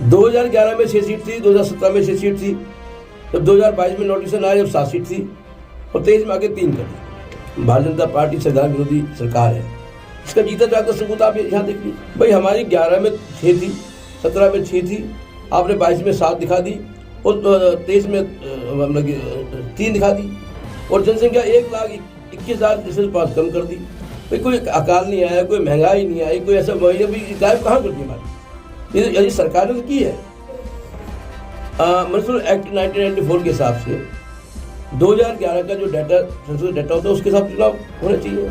2011 में 6 सीट थी, 2017 में 6 सीट थी, जब 2022 में नोटिफिकेशन आया जब 7 सीट थी और 23 में आगे 3 कर दी। भारतीय जनता पार्टी संविधान विरोधी सरकार है, इसका जीता जागता सबूत आप यहाँ देख लीजिए। भाई हमारी 11 में 6 थी, 17 में 6 थी, आपने 22 में 7 दिखा दी और 23 में 3 दिखा दी और जनसंख्या 1,21,000 से पास कम कर दी। भाई कोई अकाल नहीं आया, कोई महंगाई नहीं आई, कोई ऐसा गायब कहाँ कर दी हमारी, यदि सरकार ने की है। मजदूर एक्ट 1994 के हिसाब से 2011 का जो डाटा होता है उसके हिसाब से चुनाव होना चाहिए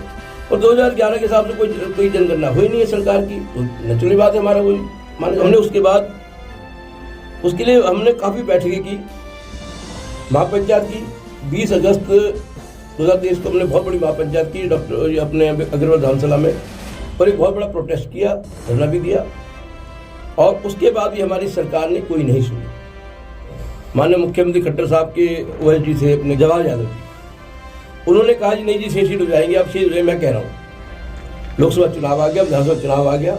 और 2011 के हिसाब से कोई जनगणना हुई नहीं है सरकार की, तो नेचुरली बात है हमारा वही माने। हमने उसके बाद उसके लिए हमने काफ़ी बैठकें की, महापंचायत की। 20 अगस्त 2023 को हमने बहुत बड़ी महापंचायत की डॉक्टर अपने अग्रवाल धर्मशाला में और एक बहुत बड़ा प्रोटेस्ट किया, धरना भी दिया और उसके बाद भी हमारी सरकार ने कोई नहीं सुनी। माननीय मुख्यमंत्री खट्टर साहब के OSD थे अपने जवाहर यादव जी, उन्होंने कहा जी नहीं जी 6 सीट हो जाएंगे, अब 6 हो जाए। मैं कह रहा हूँ लोकसभा चुनाव आ गया, विधानसभा चुनाव आ गया,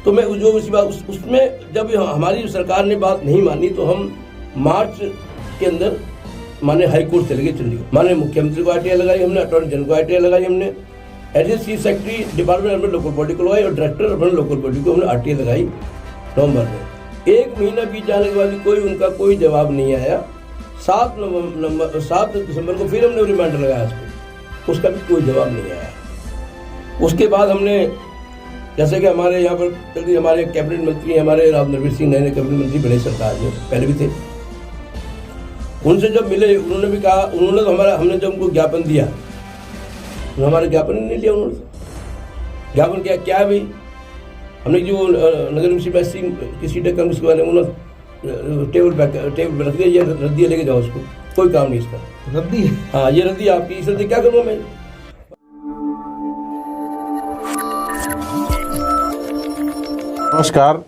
तो मैं जो उसमें जब हमारी सरकार ने बात नहीं मानी तो हम मार्च के अंदर माननीय हाईकोर्ट चले गए चंडीगढ़। माननीय मुख्यमंत्री को RTI लगाई हमने, अटॉर्नी जनरल को RTI लगाई हमने, एडिशनल चीफ सेक्रेटरी डिपार्टमेंट अपने लोकल बॉडी को लगाई और डायरेक्टर अपने लोकल बॉडी को हमने RTI लगाई नवंबर में। 1 महीना बीत जाने के बाद उनका कोई जवाब नहीं आया। 7 दिसंबर को फिर हमने रिमाइंडर लगाया उसको, उसका भी कोई जवाब नहीं आया। उसके बाद हमने जैसे कि हमारे यहाँ पर हमारे कैबिनेट मंत्री हमारे राव नरवीर सिंह नए कैबिनेट मंत्री बने सरकार में, पहले भी थे, उनसे जब मिले उन्होंने भी कहा, उन्होंने तो हमने जब उनको ज्ञापन दिया तो हमारा ज्ञापन नहीं लिया उन्होंने। ज्ञापन क्या है भाई, हमने जो नगर निगम की सीटें कम उसके बारे में उन्होंने टेबल पे रख दिया, ये रद्दी लेके जाओ उसको, कोई काम नहीं इसका। रद्दी? हाँ ये रद्दी आपकी, इस रद्दी क्या करूँगा मैं। नमस्कार,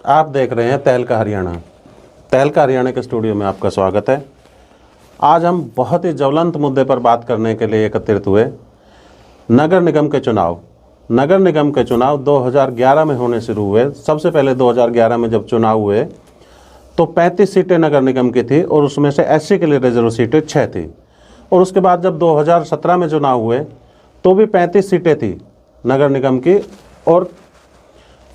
आप देख रहे हैं तहलका हरियाणा। तहलका हरियाणा के स्टूडियो में आपका स्वागत है। आज हम बहुत ही ज्वलंत मुद्दे पर बात करने के लिए एकत्रित हुए। नगर निगम के चुनाव 2011 में होने शुरू हुए। सबसे पहले 2011 में जब चुनाव हुए तो 35 सीटें नगर निगम की थी और उसमें से SC के लिए रिजर्व सीटें 6 थी। और उसके बाद जब 2017 में चुनाव हुए तो भी 35 सीटें थी नगर निगम की और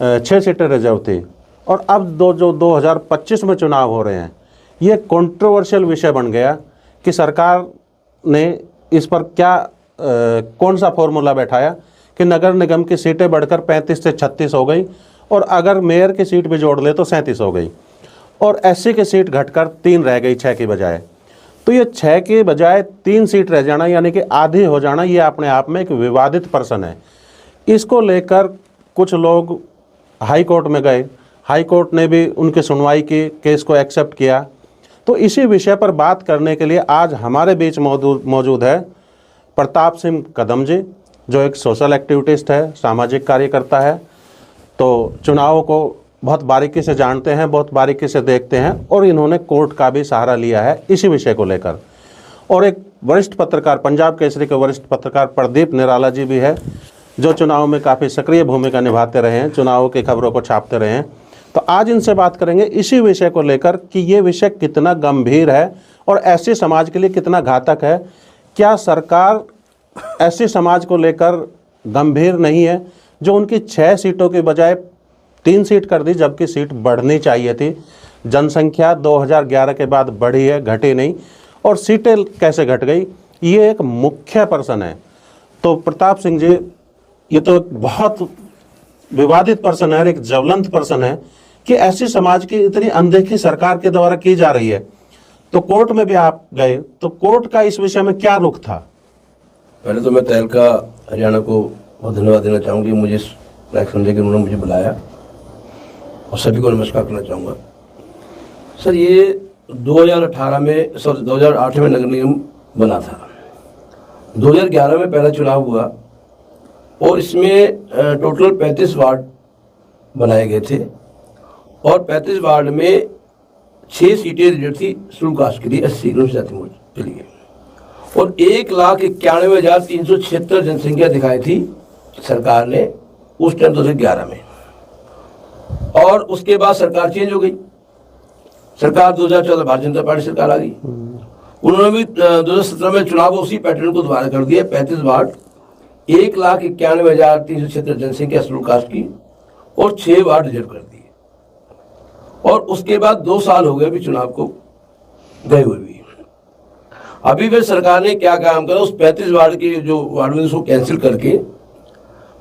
6 सीटें रिजर्व थी। और अब जो 2025 में चुनाव हो रहे हैं, ये कंट्रोवर्शियल विषय बन गया कि सरकार ने इस पर क्या कौन सा फॉर्मूला बैठाया कि नगर निगम की सीटें बढ़कर 35 से 36 हो गई और अगर मेयर की सीट भी जोड़ ले तो 37 हो गई और SC की सीट घटकर 3 रह गई 6 की बजाय। तो ये 6 की बजाय 3 सीट रह जाना यानी कि आधी हो जाना, ये अपने आप में एक विवादित प्रश्न है। इसको लेकर कुछ लोग हाई कोर्ट में गए, हाई कोर्ट ने भी उनकी सुनवाई की, केस को एक्सेप्ट किया। तो इसी विषय पर बात करने के लिए आज हमारे बीच मौजूद है प्रताप सिंह कदम जी, जो एक सोशल एक्टिविस्ट है, सामाजिक कार्यकर्ता है, तो चुनावों को बहुत बारीकी से जानते हैं, बहुत बारीकी से देखते हैं और इन्होंने कोर्ट का भी सहारा लिया है इसी विषय को लेकर। और एक वरिष्ठ पत्रकार, पंजाब केसरी के वरिष्ठ पत्रकार प्रदीप निराला जी भी है, जो चुनाव में काफ़ी सक्रिय भूमिका निभाते रहे हैं, चुनावों की खबरों को छापते रहे हैं। तो आज इनसे बात करेंगे इसी विषय को लेकर कि ये विषय कितना गंभीर है और ऐसे समाज के लिए कितना घातक है। क्या सरकार ऐसे समाज को लेकर गंभीर नहीं है जो उनकी 6 सीटों के बजाय 3 सीट कर दी, जबकि सीट बढ़नी चाहिए थी। जनसंख्या 2011 के बाद बढ़ी है, घटी नहीं, और सीटें कैसे घट गई, ये एक मुख्य प्रश्न है। तो प्रताप सिंह जी, ये तो बहुत विवादित प्रश्न है, एक ज्वलंत प्रश्न है कि ऐसी समाज की इतनी अनदेखी सरकार के द्वारा की जा रही है। तो कोर्ट में भी आप गए, तो कोर्ट का इस विषय में क्या रुख था? पहले तो मैं तहलका हरियाणा को बहुत धन्यवाद देना चाहूँगी, मुझे इस लायक समझे कि उन्होंने मुझे बुलाया, और सभी को नमस्कार करना चाहूँगा। सर ये 2008 में नगर निगम बना था, 2011 में पहला चुनाव हुआ और इसमें टोटल 35 वार्ड बनाए गए थे और 35 वार्ड में 6 सीटें रिजर्व थी शेड्यूल कास्ट के लिए, 80 जाति के लिए, और 1,91,376 जनसंख्या दिखाई थी सरकार ने उस टाइम 2011 में। और उसके बाद सरकार चेंज हो गई। सरकार 2014 भारतीय जनता पार्टी सरकार आ गई। उन्होंने भी 2017 में चुनाव उसी पैटर्न को दोबारा कर दिया। 35 वार्ड, 1,91,376 जनसंख्या शेड्यूल कास्ट की और 6 वार्ड रिजर्व कर दिए। और उसके बाद 2 साल हो गए अभी चुनाव को गए हुए भी। अभी भी सरकार ने क्या काम करा, उस 35 वार्ड के जो वार्ड में उसको कैंसिल करके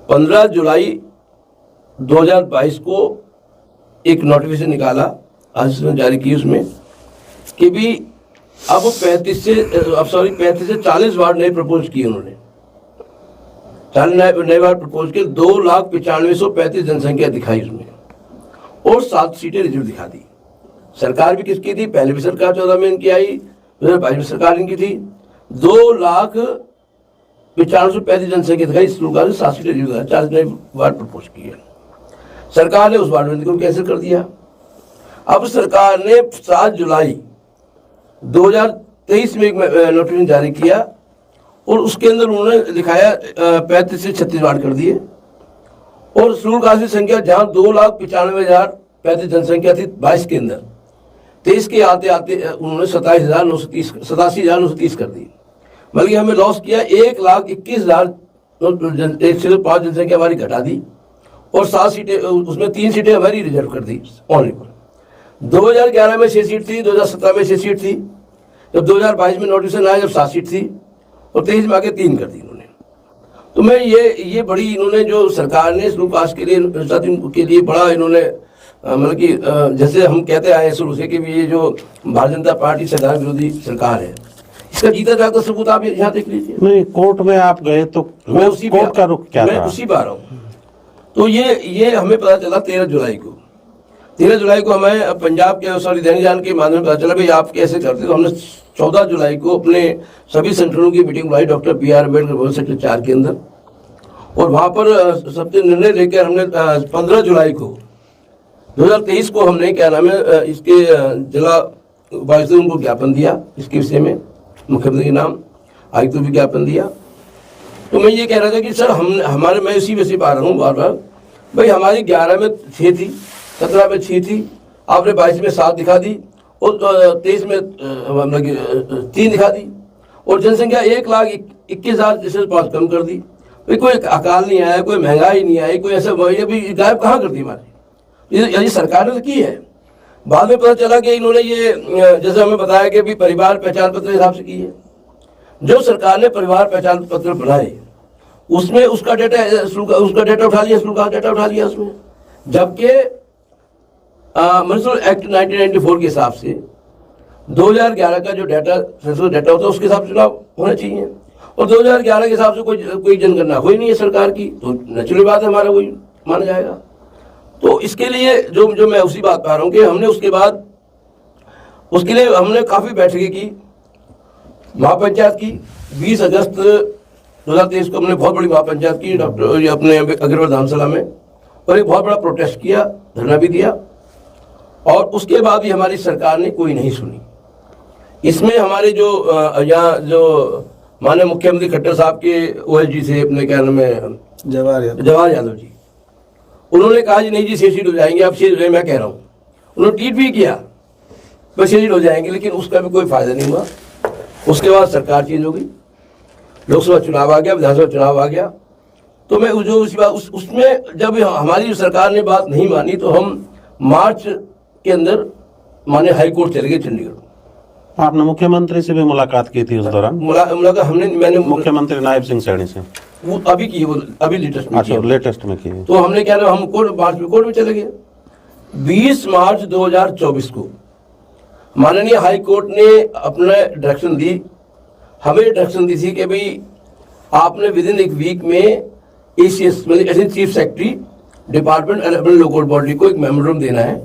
15 जुलाई 2022 को एक नोटिफिकेशन निकाला, अधिसूचना जारी की उसमें कि भी अब 35 से 40 वार्ड नए प्रपोज किए उन्होंने। 40 नए वार्ड प्रपोज किए, 2,95,135 जनसंख्या दिखाई उसमें और 7 सीटें रिजर्व दिखा दी। सरकार भी किसकी थी, पहले भी सरकार 14 में इनकी आई, 2022 में सरकार इनकी थी। 2,95,135 जनसंख्या दिखाई, इस लोग 7 सीटें रिजर्व दिखाई, 40 नए वार्ड प्रपोज किए। सरकार ने उस वार्ड को कैंसिल कर दिया। अब सरकार ने 7 जुलाई 2023 में एक नोटिफिकेशन जारी किया और उसके अंदर उन्होंने दिखाया 35 से 36 वार्ड कर दिए। और शेड्यूल कास्ट की संख्या जहां 2,95,035 जनसंख्या थी 22 के अंदर, 23 के आते आते उन्होंने 87,930 कर दी। बल्कि हमें लॉस किया 1,21,105 जनसंख्या हमारी घटा दी और 7 सीटें, उसमें 3 सीटें हमारी रिजर्व कर दी ओनली। 2011 में 6 सीट थी, 2017 में 6 सीट थी, जब 2022 में नोटिफिकेशन आया जब 7 सीट थी और 23 में आके 3 कर दी इन्होंने। तो मैं ये बड़ी इन्होंने जो सरकार ने शेड्यूल कास्ट के लिए बड़ा इन्होंने मतलब कि जैसे हम कहते आए शुरू से कि ये जो भारतीय जनता पार्टी संविधान विरोधी सरकार है, इसका जीता जागता सबूत आप यहाँ देख लीजिए। नहीं, कोर्ट में आप गए तो मैं उसी कोर्ट का रुख क्या था? मैं उसी बार हूँ। तो ये हमें पता चला 13 जुलाई को हमें पंजाब के दैनिक जागरण के माध्यम से पता चला भाई आप कैसे करते। तो हमने 14 जुलाई को अपने सभी संगठनों की मीटिंग बुलाई डॉक्टर B.R. अम्बेडकर भवन सेक्टर 4 के अंदर, और वहाँ पर सबसे निर्णय लेकर हमने 15 जुलाई को 2023 को हमने क्या नाम है इसके जिला उपायुक्त उनको ज्ञापन दिया इसके विषय में, मुख्यमंत्री के नाम आयुक्त को भी ज्ञापन दिया। तो मैं ये कह रहा था कि सर मैं इसी विषय पर आ रहा हूँ बार बार भाई, हमारी 11 में 6 थी, 17 में 6 थी, आपने 22 में 7 दिखा दी और 23 में 3 दिखा दी और जनसंख्या 1,21,005 कम कर दी। भाई कोई अकाल नहीं आया, कोई महंगाई नहीं आई, कोई ऐसा अभी गायब कहाँ कर दी हमारी, ये सरकार ने तो की है। बाद में पता चला कि इन्होंने ये जैसे हमें बताया कि भी परिवार पहचान पत्र के हिसाब से की है। जो सरकार ने परिवार पहचान पत्र बनाए उसमें उसका डेटा उठा लिया, शेड्यूल कास्ट डेटा उठा लिया उसमें, जबकि म्युनिसिपल एक्ट 1994 के हिसाब से 2011 का जो डेटा होता है उसके हिसाब से चुनाव होना चाहिए और 2011 के हिसाब से कोई जनगणना हुई नहीं है सरकार की, तो नेचुरल बात है हमारा वही माना जाएगा। तो इसके लिए जो मैं उसी बात पर आ रहा हूँ कि हमने उसके बाद उसके लिए हमने काफ़ी बैठकें की, महापंचायत की। 20 अगस्त 2023 को हमने बहुत बड़ी महापंचायत की डॉक्टर अपने अग्रवाल धामशाला में, और एक बहुत बड़ा प्रोटेस्ट किया, धरना भी दिया, और उसके बाद भी हमारी सरकार ने कोई नहीं सुनी। इसमें हमारे जो यहाँ जो माननीय मुख्यमंत्री खट्टर साहब के OSG से अपने क्या नाम है जवाहर यादव जी, उन्होंने कहा जी नहीं जी 6 सीट हो जाएंगे, आप 6 हो जाएंगे। मैं कह रहा हूँ उन्होंने ट्वीट भी किया बस 6 सीट हो जाएंगे, लेकिन उसका भी कोई फायदा नहीं हुआ। उसके बाद सरकार चेंज हो गई, लोकसभा चुनाव आ गया, विधानसभा चुनाव आ गया। तो मैं जो उसमें जब हमारी सरकार ने बात नहीं मानी तो हम मार्च के अंदर माने हाई कोर्ट चले गए चंडीगढ़। आपने मुख्यमंत्री से भी मुलाकात की थी उस दौरान? मुलाकात मैंने मुख्यमंत्री नायब सिंह सैनी से वो अभी की, वो अभी लेटेस्ट में। अच्छा, लेटेस्ट में की। तो हमने क्या नाम, हम कोर्ट में चले गए। 20 मार्च 2024 को माननीय हाई कोर्ट ने अपना डायरेक्शन दी, हमें डायरेक्शन दी थी कि भाई आपने विद इन एक वीक में ACS मतलब चीफ सेक्रेटरी डिपार्टमेंट अपने लोकल बॉडी को एक मेमोरेंडम देना है,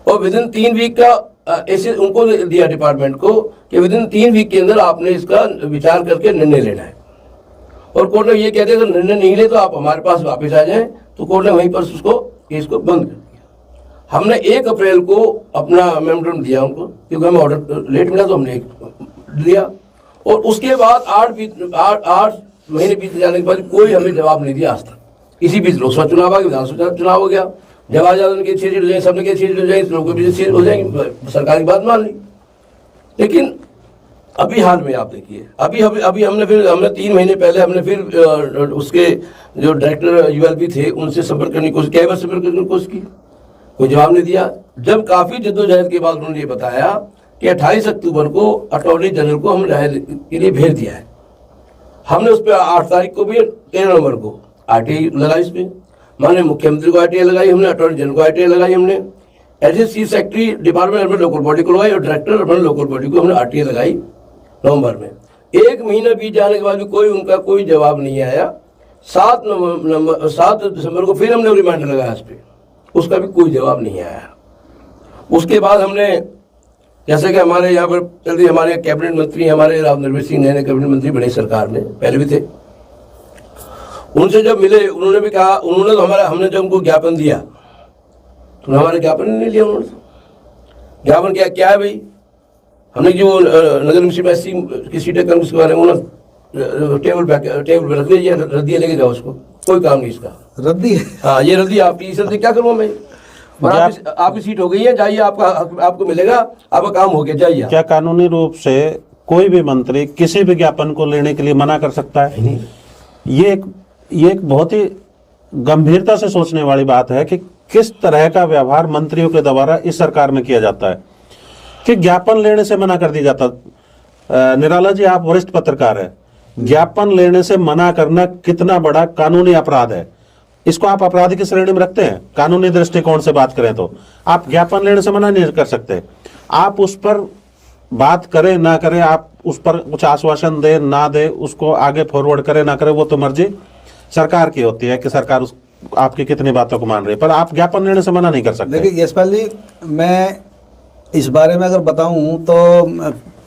और विद इन 3 वीक का ऐसे उनको दिया डिपार्टमेंट को कि विद इन 3 वीक के अंदर आपने इसका विचार करके निर्णय लेना है। और कोर्ट ने ये कहते अगर निर्णय नहीं ले तो आप हमारे पास वापस आ जाएं, तो कोर्ट ने वहीं पर उसको केस को बंद कर दिया। हमने 1 अप्रैल को अपना मेमोरेंडम दिया उनको, क्योंकि हमें ऑर्डर लेट मिला तो हमने दिया, और उसके बाद 8 महीने बीत जाने के बाद कोई हमें जवाब नहीं दिया आज तक। इसी बीच लोकसभा चुनाव आ गया, विधानसभा चुनाव हो गया, जब आजाद के 6 सीट हो जाए, सबने के 6 सीट हो जाए, लोगों के 6 सीट हो जाएंगे, सरकार की बात मान ली। लेकिन अभी हाल में आप देखिए, अभी हमने 3 महीने पहले हमने फिर उसके जो डायरेक्टर यूएलबी थे उनसे संपर्क करने की कोशिश, कई बार संपर्क करने की कोशिश की, कोई जवाब नहीं दिया। जब काफी जद्दोजहद के बाद उन्होंने ये बताया कि 28 अक्टूबर को अटॉर्नी जनरल को हम राय के लिए भेज दिया है। हमने उस पर 8 तारीख को भी 13 नवंबर को आरटीआई लगाई, इस पर माननीय मुख्यमंत्री को आरटीआई लगाई हमने, अटॉर्नी जनरल को आरटीआई लगाई हमने, एज चीफ सेक्रेटरी डिपार्टमेंट अपने लोकल बॉडी को लगाई और डायरेक्टर अपने लोकल बॉडी को हमने आरटीआई लगाई नवंबर में। 1 महीना बीत जाने के बाद भी उनका कोई जवाब नहीं आया। 7 दिसंबर को फिर हमने रिमाइंडर लगाया इस पर, उसका भी कोई जवाब नहीं आया। उसके बाद हमने, जैसे कि हमारे यहाँ पर जल्दी हमारे कैबिनेट मंत्री हमारे राव नरवीर सिंह नए कैबिनेट मंत्री बने सरकार में, पहले भी थे, उनसे जब मिले उन्होंने भी कहा, उन्होंने तो हमने जब उनको ज्ञापन दिया तो हमारे ज्ञापन नहीं लिया उन्होंने। ज्ञापन क्या है भाई, हमने जो नगर निगम में 80 की सीटें कम उसके बारे में उन्होंने टेबल पे रख दिया, रद्दिया लेके जाओ उसको, कोई काम नहीं इसका, रद्दी। हाँ ये रद्दी आपकी, इस रद्दी क्या करूँ मैं, और आपकी सीट हो गई है, जाइए, आपको मिलेगा, आपका काम हो गया, जाइए। क्या कानूनी रूप से कोई भी मंत्री किसी भी ज्ञापन को लेने के लिए मना कर सकता है? नहीं। ये एक बहुत ही गंभीरता से सोचने वाली बात है कि किस तरह का व्यवहार मंत्रियों के द्वारा इस सरकार में किया जाता है कि ज्ञापन लेने से मना कर दिया जाता। निराला जी, आप वरिष्ठ पत्रकार है, ज्ञापन लेने से मना करना कितना बड़ा कानूनी अपराध है, इसको आप अपराध की श्रेणी में रखते हैं? कानूनी दृष्टिकोण से बात करें तो आप ज्ञापन लेने से मना नहीं कर सकते। आप उस पर बात करें ना करें, आप उस पर कुछ आश्वासन दे ना दे, उसको आगे फॉरवर्ड करे ना करे, वो तो मर्जी सरकार की होती है कि सरकार आपकी कितनी बातों को मान रही है, पर आप ज्ञापन लेने से मना नहीं कर सकते। देखिए यशपाल जी, मैं इस बारे में अगर बताऊं तो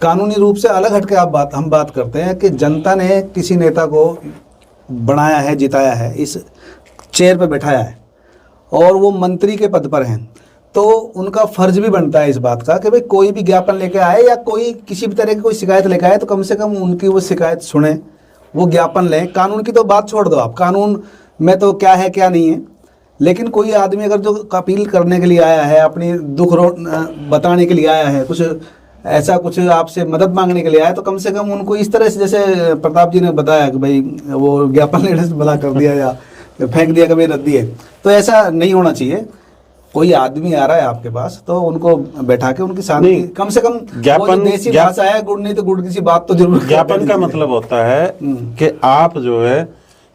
कानूनी रूप से अलग हटके हम बात करते हैं कि जनता ने किसी नेता को बनाया है, जिताया है, इस चेयर पे बैठाया है और वो मंत्री के पद पर हैं, तो उनका फर्ज भी बनता है इस बात का कि भाई कोई भी ज्ञापन लेके आए या कोई किसी भी तरह की कोई शिकायत लेके आए तो कम से कम उनकी वो शिकायत सुने, वो ज्ञापन लें। कानून की तो बात छोड़ दो आप, कानून में तो क्या है क्या नहीं है, लेकिन कोई आदमी अगर जो अपील करने के लिए आया है, अपनी दुख बताने के लिए आया है, कुछ ऐसा कुछ आपसे मदद मांगने के लिए आया, तो कम से कम उनको इस तरह से, जैसे प्रताप जी ने बताया कि भाई वो ज्ञापन लेने से मना कर दिया या फेंक दिया कि भाई रद्दी है, तो ऐसा नहीं होना चाहिए। कोई आदमी आ रहा है आपके पास तो उनको बैठा के उनकी शांति, कम से कम ज्ञापन, देसी भाषा है, गुड़ नहीं तो गुड़ की बात तो जरूर। ज्ञापन का मतलब होता है कि आप जो है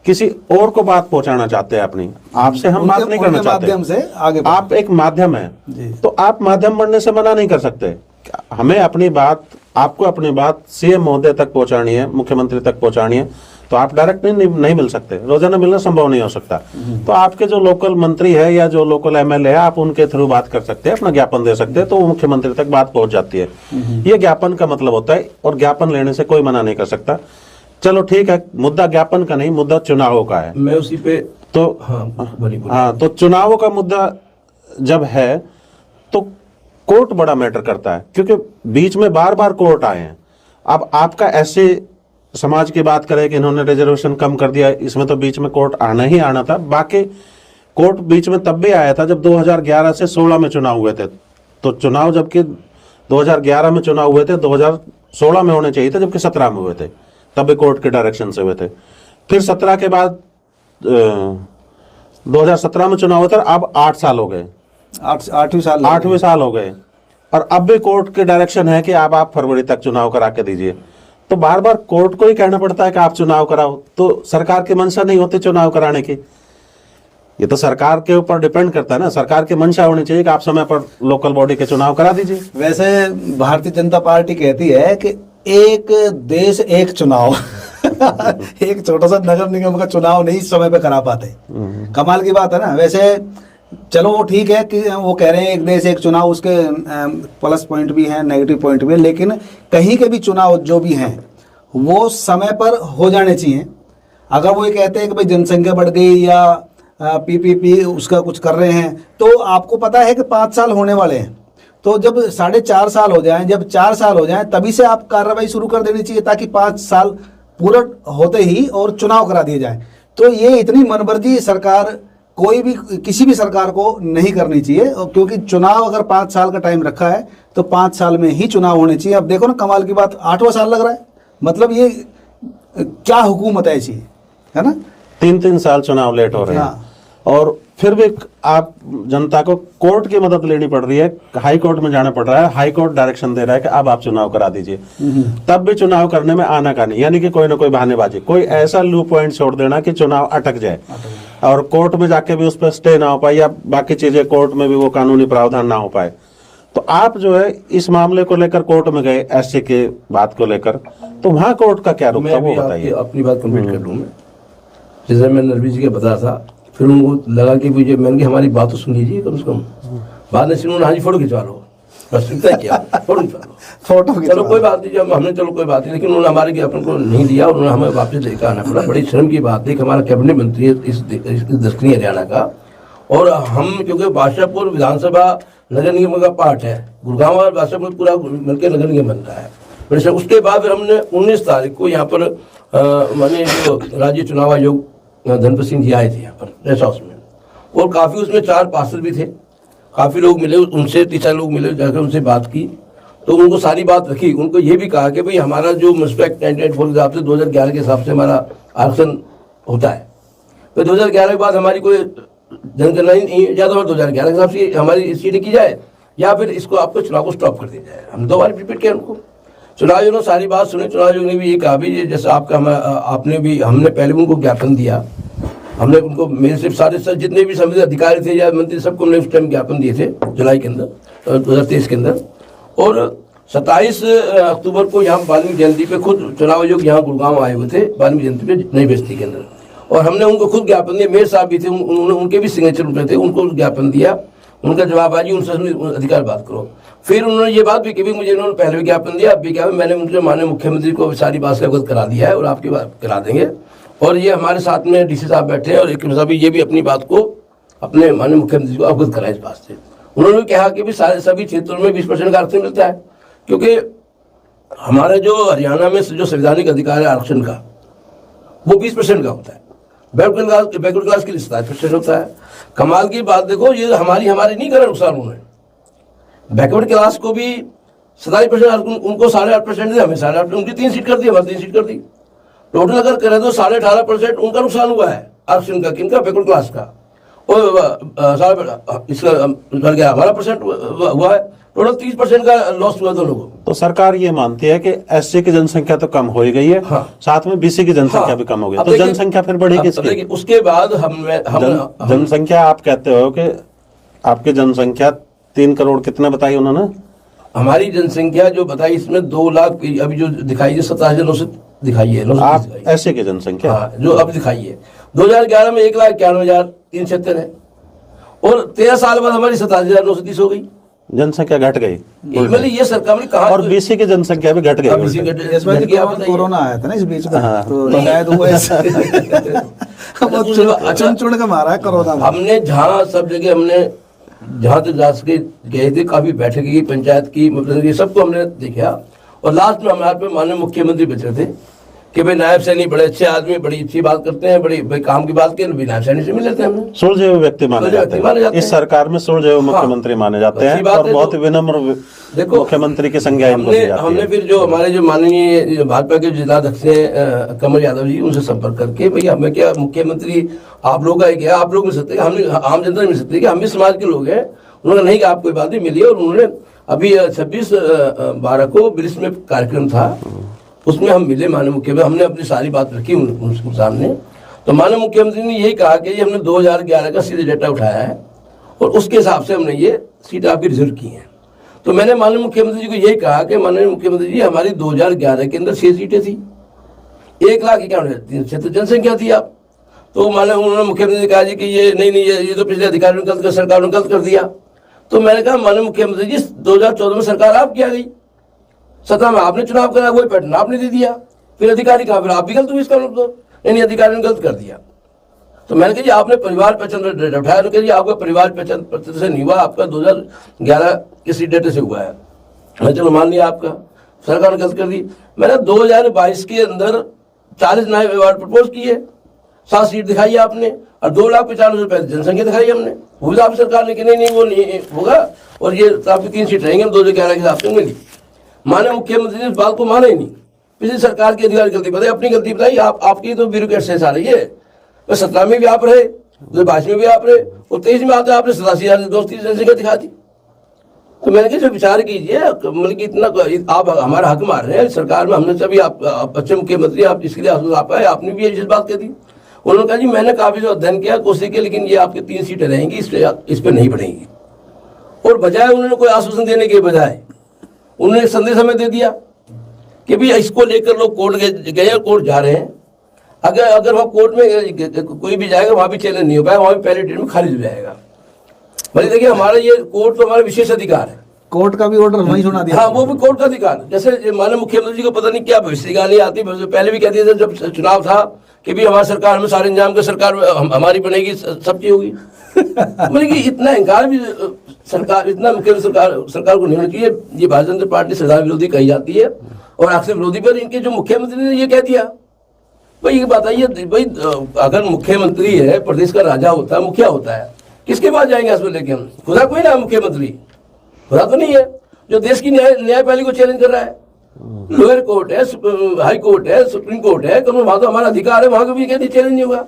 किसी और को बात पहुंचाना चाहते हैं अपनी, आपसे हम बात नहीं करना चाहते, माध्यम से आगे आप एक माध्यम है, तो आप माध्यम बनने से मना नहीं कर सकते। हमें अपनी बात, आपको अपनी बात सीएम महोदय तक पहुंचानी है, मुख्यमंत्री तक पहुंचानी है, तो आप डायरेक्ट नहीं मिल सकते, रोजाना मिलना संभव नहीं हो सकता। तो आपके जो लोकल मंत्री है या जो लोकल एमएलए है, आप उनके थ्रू बात कर सकते हैं, अपना ज्ञापन दे सकते हैं, तो वो मुख्यमंत्री तक बात पहुंच जाती है। ये ज्ञापन का मतलब होता है, और ज्ञापन लेने से कोई मना नहीं कर सकता। चलो ठीक है, मुद्दा ज्ञापन का नहीं, मुद्दा चुनावों का है। मैं उसी पे तो हाँ, तो चुनावों का मुद्दा जब है तो कोर्ट बड़ा मैटर करता है, क्योंकि बीच में बार बार कोर्ट आए हैं। अब आपका ऐसे समाज की बात करें कि इन्होंने रिजर्वेशन कम कर दिया, इसमें तो बीच में कोर्ट आना ही आना था। बाकी कोर्ट बीच में तब भी आया था जब 2011 से 16 में चुनाव हुए थे, तो चुनाव जबकि 2011 में चुनाव हुए थे, 2016 में होने चाहिए थे, जबकि 17 में हुए थे, तब भी कोर्ट के डायरेक्शन से हुए थे। फिर 17 के बाद 2017 में चुनाव हुआ था, अब 8 साल हो गए, 8वें साल हो गए, और अब भी कोर्ट के डायरेक्शन है कि अब आप फरवरी तक चुनाव करा के दीजिए। तो बार बार कोर्ट को ही कहना पड़ता है कि आप चुनाव कराओ, तो सरकार की मंशा नहीं होती चुनाव कराने की। ये तो सरकार के ऊपर डिपेंड करता है ना, सरकार की मंशा होनी चाहिए कि आप समय पर लोकल बॉडी के चुनाव करा दीजिए। वैसे भारतीय जनता पार्टी कहती है कि एक देश एक चुनाव एक छोटा सा नगर निगम का चुनाव नहीं समय पे करा पाते। कमाल की बात है ना। वैसे चलो वो ठीक है कि वो कह रहे हैं एक देश एक चुनाव, उसके प्लस पॉइंट भी हैं, नेगेटिव पॉइंट भी है, लेकिन कहीं के भी चुनाव जो भी हैं वो समय पर हो जाने चाहिए। अगर वो ये कहते हैं कि भाई जनसंख्या बढ़ गई या पीपीपी उसका कुछ कर रहे हैं, तो आपको पता है कि 5 साल होने वाले हैं, तो जब 4.5 साल हो जाएं, जब 4 साल हो जाएं, तभी से आप कार्रवाई शुरू कर देनी चाहिए, ताकि 5 साल पूरा होते ही और चुनाव करा दिए जाए। तो ये इतनी मनमर्जी सरकार कोई भी किसी भी सरकार को नहीं करनी चाहिए, क्योंकि चुनाव अगर 5 साल का टाइम रखा है तो 5 साल में ही चुनाव होने चाहिए। अब देखो ना, कमाल की बात 8वां साल लग रहा है, मतलब ये क्या हुकूमत है ऐसी, है ना। 3-3 साल चुनाव लेट हो रहे हैं। हाँ। और फिर भी आप जनता को कोर्ट की मदद लेनी पड़ रही है, हाई कोर्ट में जाना पड़ रहा है, हाई कोर्ट डायरेक्शन दे रहा है कि अब आप चुनाव करा दीजिए, तब भी चुनाव करने में आना का नहीं, यानी कि कोई ना कोई बहानेबाजी, कोई ऐसा लूप पॉइंट छोड़ देना कि चुनाव अटक जाए और कोर्ट में जाके भी उस पर स्टे ना हो पाए या बाकी चीजें कोर्ट में भी वो कानूनी प्रावधान ना हो पाए। तो आप जो है इस मामले को लेकर कोर्ट में गए, एससी के बात को लेकर, तो वहां कोर्ट का क्या रुख था वो बताइए। अपनी बात कंप्लीट कर लूँ मैं। जैसे मैं नरवी जी के बताया था, फिर उनको लगा कि मुझे, मैंने हमारी बात तो सुन लीजिए कम से कम। बाद में उन्होंने हाँ जी फोटो खिंचवा लो, बस इतना किया, फोटो खिंचवा लो, फोटो चलो कोई बात नहीं, जब हमने चलो कोई बात नहीं, लेकिन उन्होंने हमारे ज्ञापन को नहीं दिया, उन्होंने हमें वापस लेकर आना पड़ा। बड़ी शर्म की बात है कि हमारा कैबिनेट मंत्री है इस दक्षिणी हरियाणा का, और हम क्योंकि बादशाहपुर विधानसभा नगर निगम का पार्ट है, गुड़गांव और बादशाहपुर पूरा मिलकर नगर निगम बन रहा है। बड़ी शर्म। उसके बाद फिर हमने 19 तारीख को यहाँ पर माने जो राज्य चुनाव आयोग धनपत सिंह जी आए थे यहाँ पर रेस्ट हाउस में, और काफ़ी उसमें 4 पार्षद भी थे, काफ़ी लोग मिले, उनसे 3-4 लोग मिले, जाकर उनसे बात की, तो उनको सारी बात रखी। उनको ये भी कहा कि भाई हमारा जो मुस्पेक्ट 1994 के हिसाब से 2011 के हिसाब से हमारा आरक्षण होता है, तो 2011 के बाद हमारी कोई जनगणना ही नहीं है, ज़्यादा और 2011 के हिसाब से हमारी सीटें की जाए या फिर इसको आपको चुनाव को स्टॉप कर दिया जाए। हम 2 बार रिपीट किया उनको, चुनाव आयोग ने सारी बात सुनी। चुनाव आयोग ने भी ये कहा भी जैसे आपका आपने भी, हमने पहले उनको ज्ञापन दिया, हमने उनको मेरे से सारे जितने भी संबंधित अधिकारी थे या मंत्री सबको हमने उस टाइम ज्ञापन दिए थे जुलाई के अंदर 2023 के अंदर। और 27 अक्टूबर को यहाँ वाल्मीकि जयंती पे खुद चुनाव आयोग यहाँ गुड़गांव आए हुए थे, वाल्मीकि जयंती पे नई बस्ती के अंदर, और हमने उनको खुद ज्ञापन दिया। मेयर साहब भी थे, उन्होंने उनके भी सिग्नेचर पे थे, उनको ज्ञापन दिया। उनका जवाब आ जी उनसे अधिकार बात करो। फिर उन्होंने ये बात भी कि मुझे इन्होंने पहले भी ज्ञापन दिया, अब भी क्या मैंने उनके माननीय मुख्यमंत्री को सारी बात से अवगत करा दिया है और आपकी बात करा देंगे। और ये हमारे साथ में डीसी साहब बैठे हैं और एक साहब ये भी अपनी बात को अपने माननीय मुख्यमंत्री को अवगत कराए इस बात से। उन्होंने कहा कि भी सारे सभी क्षेत्रों में 20% का आरक्षण मिलता है, क्योंकि हमारे जो हरियाणा में जो संवैधानिक अधिकार है आरक्षण का वो 20% का होता है, बैकवर्ड क्लास के लिए 27% होता है। कमाल की बात देखो, ये हमारी नहीं करा नुकसान उन्होंने, बैकवर्ड क्लास को भी 27%, उनको 8.5% थे, हमें 8.5, उनकी 3 सीट कर दी, हमारी 3 सीट कर दी। टोटल अगर करें तो 18.5% उनका नुकसान हुआ है आरक्षण का, किनका, बैकवर्ड क्लास का, और इसका हमारा % हुआ है, टोटल 30% का लॉस हुआ दोनों को। तो सरकार ये मानती है कि एससी की जनसंख्या तो कम हो ही गई है, हाँ। साथ में बीसी की जनसंख्या भी कम हो गई, तो जनसंख्या फिर बढ़ी किसकी? उसके बाद हम जनसंख्या आप कहते हो कि आपकी जनसंख्या 3 करोड़ कितना बताई उन्होंने? हमारी जनसंख्या जो बताई इसमें 2 लाख अभी जो दिखाई है 27,900 दिखाई है। आप ऐसे की जनसंख्या जो अब दिखाई है 2011 में 1,91,376 है, और 13 साल बाद हमारी 27,930 हो गई, जनसंख्या घट गई। मतलब ये सरकार ने कहा, और बीसी की जनसंख्या भी घट गई। कोरोना आया था ना इस बीच में, हाँ। तो शायद वो चुन के मारा है कोरोना। हमने जहाँ सब जगह हमने जहाँ तक जा सके गए थे, काफी बैठक की, पंचायत की, मतलब ये सबको हमने देखा, और लास्ट में हमारे पे माननीय मुख्यमंत्री बचे थे कि भाई नायब सैनी बड़े अच्छे आदमी, बड़ी अच्छी बात करते हैं, बड़ी भाई काम की बात करें, नायब सैनी से मिल लेते हैं। हमने सुलझे हुए व्यक्ति माने जाते हैं, इस सरकार में सुलझे हुए मुख्यमंत्री माने जाते हैं, और बहुत विनम्र मुख्यमंत्री की संज्ञा इनको दी जाती है। हमने फिर जो हमारे जो माननीय भाजपा के जिलाध्यक्ष हैं कमल यादव जी, उनसे संपर्क करके भाई हमें क्या मुख्यमंत्री आप लोग का क्या आप लोग मिल सकते हैं, हम आम जनता नहीं मिल सकती, कि हम भी समाज के लोग हैं। उन्होंने नहीं कहा आप कोई बात नहीं मिली, और उन्होंने अभी 26/12 को ब्रिज में कार्यक्रम था, उसमें हम मिले माननीय मुख्यमंत्री, हमने अपनी सारी बात रखी उनके सामने। तो माननीय मुख्यमंत्री ने यही कहा कि ये हमने 2011 का सीधे डेटा उठाया है और उसके हिसाब से हमने ये सीट आपकी रिजर्व की हैं। तो मैंने माननीय मुख्यमंत्री जी को यही कहा कि माननीय मुख्यमंत्री जी हमारी 2011 के अंदर 6 सीटें थी, 1,91,376 जनसंख्या थी आप। तो उन्होंने मुख्यमंत्री ने कहा जी कि ये नहीं ये तो पिछले अधिकारियों ने गलत कर, सरकार ने गलत कर दिया। तो मैंने कहा माननीय मुख्यमंत्री जी 2014 में सरकार आपकी आ गई, सत्ता में आपने चुनाव करा, वही पैटर्न आपने दे दिया, फिर अधिकारी कहा फिर आप भी गलत हुई, इसका मतलब नहीं अधिकारी ने गलत कर दिया। तो मैंने कहा जी आपने परिवार पहचान उठाया, तो कहा जी आपका परिवार पहचान पत्र से नहीं हुआ, आपका 2011 किसी डेटे से हुआ है। मैं चलो मान लिया आपका, सरकार ने गलत कर दी। मैंने 2022 के अंदर 40 नए अवार्ड प्रपोज किए, 7 सीट दिखाई आपने और 2,95,000 रुपए जनसंख्या दिखाई हमने, वो भी आपकी सरकार ने कि नहीं वो नहीं होगा और ये आपकी 3 सीट रहेंगे, हम 2011 के हिसाब से मिली। माने मुख्यमंत्री ने इस बात को माना ही नहीं। पिछली सरकार के अधिकारी गलती बताइए, अपनी गलती बताइए। आपकी तो ब्यूरोक्रेट से आ रही है। तो 17 में भी आप रहे, 22 में भी आप रहे और 23 में आते आपने 87,230 जनसंख्या दिखा दी। तो मैंने कहा जो विचार कीजिए, मतलब कि इतना आप हमारा हक मार रहे हैं सरकार में। हमने सभी आप अच्छे मुख्यमंत्री, आप जिसके लिए आप आए, आपने भी ये बात कह दी। उन्होंने कहा जी मैंने काफी जो अध्ययन किया कोशिश की, लेकिन ये आपकी 3 सीटें रहेंगी, इस पर नहीं बढ़ेंगी। और बजाय उन्होंने कोई आश्वासन देने के बजाय उन्होंने एक संदेश हमें दे दिया कि भाई इसको लेकर लोग कोर्ट गए और कोर्ट जा रहे हैं। अगर वहाँ कोर्ट में कोई भी जाएगा वहां भी चैलेंज नहीं हो पाएगा, वहां भी पहले डेट में खारिज हो जाएगा। भाई देखिए हमारा ये कोर्ट तो हमारा विशेष अधिकार है, कोर्ट का भी ऑर्डर वही सुना दिया। हाँ वो भी कोर्ट का अधिकार। जैसे माननीय मुख्यमंत्री जी को पता नहीं क्या भविष्यवाणी आती, पहले भी कहती थी जब चुनाव था कि भी हमारी सरकार में सारे इंतजाम की सरकार हमारी बनेगी, सब चीज होगी। मतलब कि इतना अहंकार भी सरकार, इतना मुख्यमंत्री सरकार को नहीं होना चाहिए। ये भारतीय जनता पार्टी संविधान विरोधी कही जाती है और अक्सर विरोधी पर इनके जो मुख्यमंत्री ने ये कह दिया। भाई ये बताइए भाई, अगर मुख्यमंत्री है, प्रदेश का राजा होता है, मुखिया होता है, किसके पास जाएंगे इसमें लेके हम? खुदा कोई ना मुख्यमंत्री, खुदा तो नहीं है जो देश की न्यायपालिका को चैलेंज कर रहा है। लोअर कोर्ट है, हाई कोर्ट है, सुप्रीम कोर्ट है, कम वहां तो हमारा अधिकार है, वहां को भी कहते चैलेंज नहीं होगा।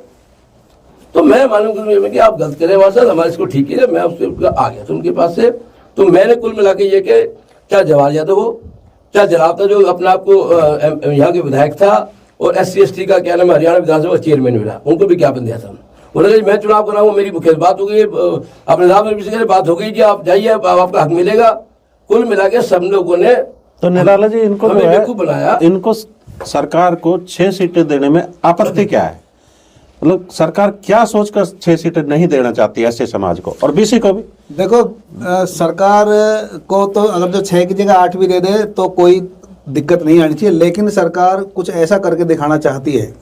तो मैं मालूम कि आप गलत करें वहां से, हमारे इसको ठीक कीजिए। मैं उसके आ गया तो उनके पास से, तो मैंने कुल मिला के ये कि चाहे जवाहर यादव हो, चाहे जनाब था जो अपने आप को यहाँ के विधायक था और SC/ST का क्या नाम है हरियाणा विधानसभा चेयरमैन मिला, उनको भी ज्ञापन दिया था। उन्होंने मैं चुनाव कराऊंगा, मेरी मुख्य बात हो गई, अपने साहब में बात हो गई जी आप जाइए, आपका हक मिलेगा। कुल मिला के सब लोगों ने तो निराला जी इनको जो है बनाया। इनको सरकार को 6 सीटें देने में आपत्ति क्या है? मतलब सरकार क्या सोचकर 6 सीटें नहीं देना चाहती है ऐसे समाज को और BC को भी? देखो सरकार को तो अगर जो 6 की जगह 8 भी दे दे तो कोई दिक्कत नहीं आनी चाहिए, लेकिन सरकार कुछ ऐसा करके दिखाना चाहती है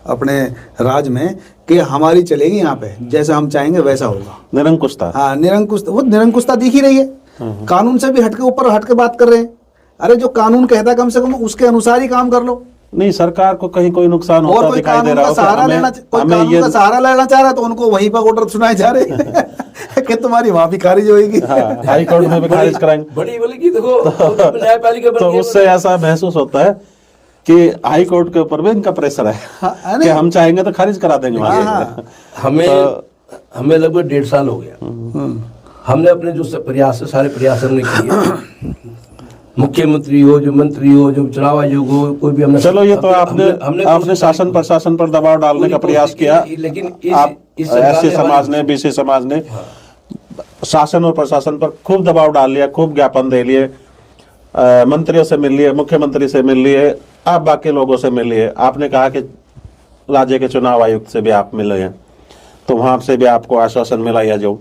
अपने राज में कि हमारी चलेगी यहाँ पे, जैसा हम चाहेंगे वैसा होगा। निरंकुशता। हाँ निरंकुश, वो निरंकुशता दिख ही रही है। कानून से भी हटके ऊपर हटके बात कर रहे हैं। अरे जो कानून कहता है कम से कम उसके अनुसार ही काम कर लो। नहीं सरकार को कहीं कोई नुकसान और होता कोई दिखाई दे रहा हो, सहारा लेना, कोई कानून का सहारा लेना चाह रहा है तो उनको वहीं पर ऑर्डर सुनाए जा रहे हैं कि तुम्हारी वहां भी खारिज होगी। हाई कोर्ट में भी खारिज कराएंगे। बड़ी बोली की देखो न्यायपालिका तो उससे ऐसा महसूस होता है कि हाई कोर्ट के ऊपर भी इनका प्रेशर है कि हम चाहेंगे तो खारिज करा देंगे वहां से। हमें लगभग 1.5 साल हो गया। हमने अपने जो प्रयास है सारे प्रयास हमने किए। मुख्यमंत्री हो, जो मंत्री हो, जो चुनाव आयोग हो, कोई भी हमने, चलो ये तो आपने शासन प्रशासन पर दबाव डालने का प्रयास किया, लेकिन ऐसे समाज ने, BC समाज ने शासन और प्रशासन पर खूब दबाव डाल लिया, खूब ज्ञापन दे लिए, मंत्रियों से मिल लिए, मुख्यमंत्री से मिल लिए, आप बाकी लोगों से मिल लिए। आपने कहा कि राज्य के चुनाव आयुक्त से भी आप मिले हैं, तो वहां से भी आपको आश्वासन मिला या जो।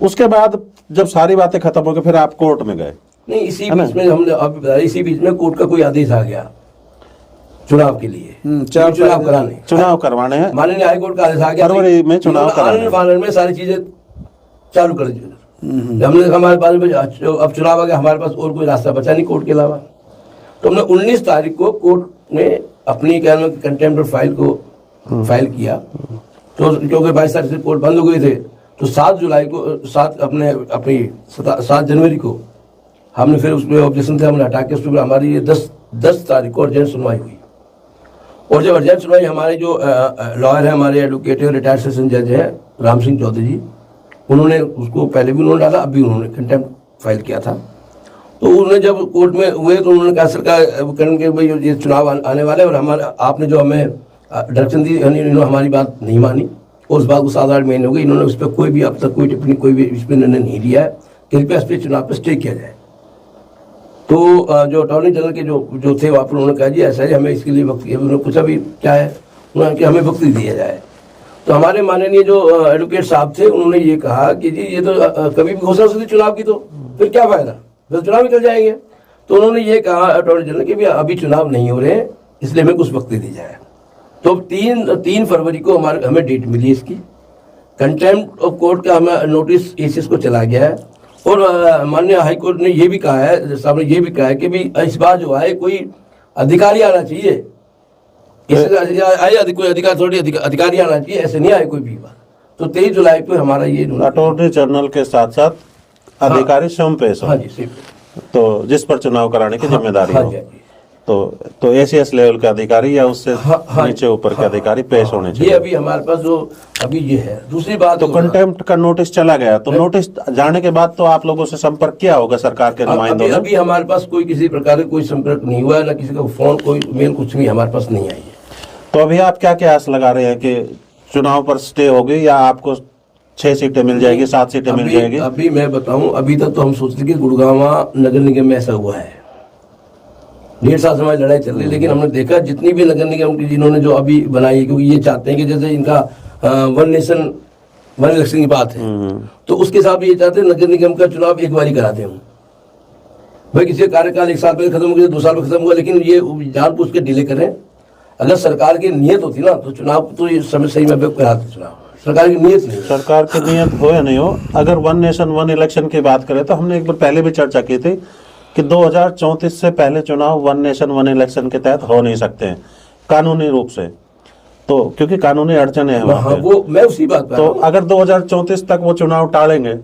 उसके बाद जब सारी बातें खत्म हो गई फिर आप कोर्ट में गए। नहीं, इसी बीच में हमने आप बताया, इसी बीच में कोर्ट का कोई आदेश आ गया चुनाव के लिए, चुनाव करवाने हैं। माननीय हाईकोर्ट का आदेश आ गया फरवरी में चुनाव कराने में सारी चीजें चालू कर दी। हमने हमारे पास अब चुनाव आ गया, हमारे पास और कोई रास्ता बचा नहीं कोर्ट के अलावा। तो हमने 19 तारीख को कोर्ट में अपनी क्या नाम कंटेम्प्ट फाइल को फाइल किया। तो क्योंकि 22 तारीख से कोर्ट बंद हो गए थे, तो 7 जुलाई को अपनी 7 जनवरी को हमने फिर उसमें ऑब्जेक्शन थे, हमने हटा के उसमें हमारी ये 10 तारीख को अर्जेंट सुनवाई हुई। और जब अर्जेंट सुनवाई, हमारे जो लॉयर है, हमारे एडवोकेट रिटायर्ड सेशन जज है राम सिंह चौधरी जी, उन्होंने उसको पहले भी उन्होंने डाला, अब भी उन्होंने कंटेम्प्ट फाइल किया था। तो उन्होंने जब कोर्ट में हुए तो उन्होंने कहा सरकार के भाई ये चुनाव आने वाले और हमारा आपने जो हमें डायरेक्शन दी, इन्होंने हमारी बात नहीं मानी और उस बात को 7-8 महीने हो गए। इन्होंने उस पर कोई भी अब तक कोई टिप्पणी, कोई भी इस पर निर्णय नहीं लिया है, कृपया इस पर चुनाव पर स्टे किया जाए। तो जो अटॉर्नी जनरल के जो थे वहाँ पर उन्होंने कहा जी ऐसा ही हमें इसके लिए वक्त, उन्होंने पूछा भी क्या है, उन्होंने कि हमें वक्त दिया जाए। तो हमारे माननीय जो एडवोकेट साहब थे उन्होंने ये कहा कि जी ये तो कभी भी घोषणा होती चुनाव की, तो फिर क्या फायदा, फिर चुनाव निकल जाएंगे। तो उन्होंने ये कहा अटॉर्नी जनरल कि अभी चुनाव नहीं हो रहे, इसलिए हमें कुछ वक्त दी जाए। तो 3 फरवरी को हमें डेट मिली इसकी। कंटेम्प्ट ऑफ कोर्ट का हमें नोटिस एसीएस को चला गया है और माननीय हाई कोर्ट ने ये भी कहा है, साहब ने ये भी कहा है कि भी इस बार जो है कोई अधिकारी आना चाहिए आए कोई अधिकार थोड़ी अधिकारी आना चाहिए, ऐसे नहीं आए कोई भी बात। तो 23 जुलाई पे हमारा ये अटॉर्नी जनरल के साथ साथ अधिकारी स्वयं पेश हो, हाँ जी सिर्फ, तो जिस पर चुनाव कराने की जिम्मेदारी हाँ हो, जी, हाँ जी। तो एसीएस लेवल के अधिकारी या उससे हाँ, नीचे ऊपर के अधिकारी पेश होने ये चाहिए। अभी हमारे पास जो अभी ये है। दूसरी बात तो कंटेम्प्ट का नोटिस चला गया, तो नोटिस जाने के बाद तो आप लोगों से संपर्क किया होगा सरकार के नुमाइंदों ने? अभी हमारे पास कोई किसी प्रकार का कोई संपर्क नहीं हुआ है, ना किसी का फोन, कोई मेल, कुछ भी हमारे पास नहीं आई है। तो अभी आप क्या क्या आस लगा रहे हैं कि चुनाव पर स्टे होगी या आपको 6 सीटें मिल जाएगी, 7 सीटें मिल जाएगी? अभी मैं बताऊं, अभी तक तो हम सोचते कि गुड़गांव नगर निगम में ऐसा हुआ है, 1.5 साल से हमारी लड़ाई चल रही है, लेकिन हमने देखा जितनी भी नगर निगम की जिन्होंने जो अभी बनाई है, क्योंकि ये चाहते हैं कि जैसे इनका वन नेशन वन इलेक्शन की बात है, तो उसके हिसाब से ये चाहते हैं नगर निगम का चुनाव एक बार ही कराते हैं। भाई किसी का कार्यकाल 1 साल पहले खत्म हो गया, 2 साल में खत्म हुआ, लेकिन ये जानबूझ के डिले करें। अगर सरकार की नियत होती ना तो चुनाव तो ये समय सही में कराते चुनाव। सरकार की नियत नहीं, सरकार की नियत हो या नहीं हो, अगर वन नेशन वन इलेक्शन की बात करें तो हमने एक बार पहले भी चर्चा की थी कि 2034 से पहले चुनाव वन नेशन वन इलेक्शन के तहत हो नहीं सकते हैं कानूनी रूप से, तो क्योंकि कानूनी अड़चने हैं वहाँ पे। वो मैं उसी बात पर तो अगर 2034 तक वो चुनाव टालेंगे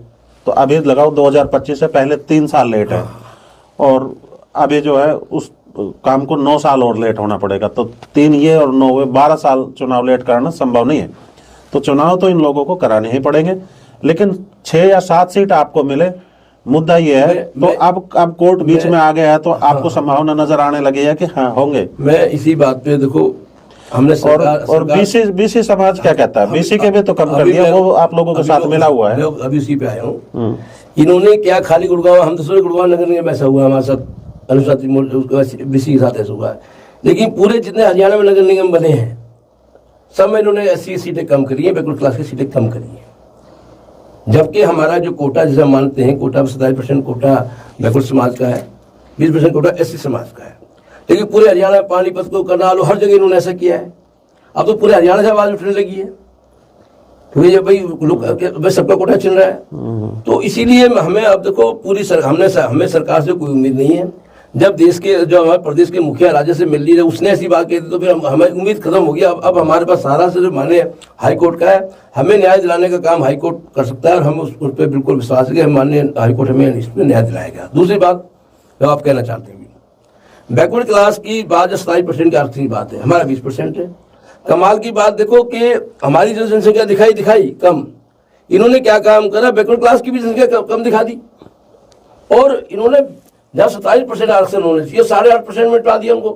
तो अभी लगाओ 2025 से पहले 3 साल लेट है, और अभी जो है उस काम को 9 साल और लेट होना पड़ेगा, तो 3 ये और 9 वे 12 साल चुनाव लेट कराना संभव नहीं है। तो चुनाव तो इन लोगों को कराने ही पड़ेंगे, लेकिन 6 या 7 सीट आपको मिले, मुद्दा ये है। तो अब कोर्ट बीच में आ गया है, तो आपको संभावना नजर आने लगी है कि हाँ होंगे। मैं इसी बात पे देखो, हमने और बीसी समाज क्या कहता है? बीसी के भी तो कम कर दिया, वो आप लोगों के साथ मिला हुआ है। अभी उसी पे आया हूँ। इन्होंने क्या खाली गुड़गांव, हम तो गुड़गांव नगर निगम ऐसा हुआ हमारे साथ, अनुसूचित बीसी के साथ ऐसा हुआ है, लेकिन पूरे जितने हरियाणा में नगर निगम बने हैं सब में इन्होंने 80 सीटें कम करी है, बैकवर्ड क्लास की सीटें कम करी है। जबकि हमारा जो कोटा जिसे हम मानते हैं, कोटा 27% कोटा बैकवर्ड समाज का है, 20% कोटा SC समाज का है, लेकिन पूरे हरियाणा, पानीपत को, करनाल, हर जगह इन्होंने ऐसा किया है। अब तो पूरे हरियाणा से आवाज उठने लगी है, क्योंकि ये भाई लोग सबका कोटा छिन रहा है। तो इसीलिए हमें अब देखो पूरी हमें सरकार से कोई उम्मीद नहीं है। जब देश के जो हमारे प्रदेश के मुखिया राज्य से मिल ली उसने ऐसी बात कही थी, तो फिर हमें उम्मीद खत्म हो गया। अब हमारे पास सारा से जो माने हाई कोर्ट का है, हमें न्याय दिलाने का काम हाई कोर्ट कर सकता है, और हम उस पर बिल्कुल विश्वास है कि हम माननीय हाई कोर्ट हमें इसमें न्याय दिलाएगा। दूसरी बात जो आप कहना चाहते हैं, बैकवर्ड क्लास की बात 27% की आर्थिक बात है, हमारा 20% है। कमाल की बात देखो कि हमारी जो जनसंख्या दिखाई कम, इन्होंने क्या काम करा, बैकवर्ड क्लास की भी जनसंख्या कम दिखा दी, और इन्होंने जहाँ 27% आरक्षण होने चाहिए 8.5% में हटा दिया उनको।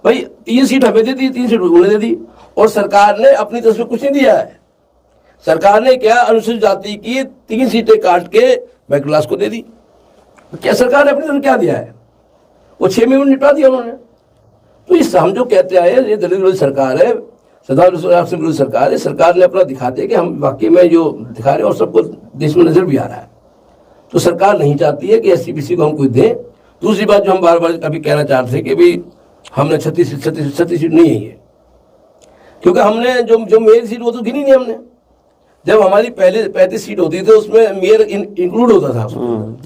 भाई 3 सीट हमें दे दी, 3 सीट उन्हें दे दी, और सरकार ने अपनी तरफ से कुछ नहीं दिया है। सरकार ने क्या, अनुसूचित जाति की 3 सीटें काट के बैकवर्ड क्लास को दे दी। क्या सरकार ने अपनी तरफ क्या दिया है? वो 6 महीने निपटा दिया उन्होंने। तो इस हम जो कहते आए ये दलित विरोधी सरकार है, सदा विरोधी सरकार है। सरकार ने अपना दिखाते हैं कि हम वाकई में जो दिखा रहे हैं और सबको देश में नजर भी आ रहा है। तो सरकार नहीं चाहती है कि SC-BC को हम कुछ दें। दूसरी बात जो हम बार बार अभी कहना चाहते हैं कि भाई हमने 36 सीट नहीं है ये, क्योंकि हमने जो मेयर सीट वो तो गिनी नहीं हमने। जब हमारी पहले 35 सीट होती थी तो उसमें मेयर इंक्लूड होता था,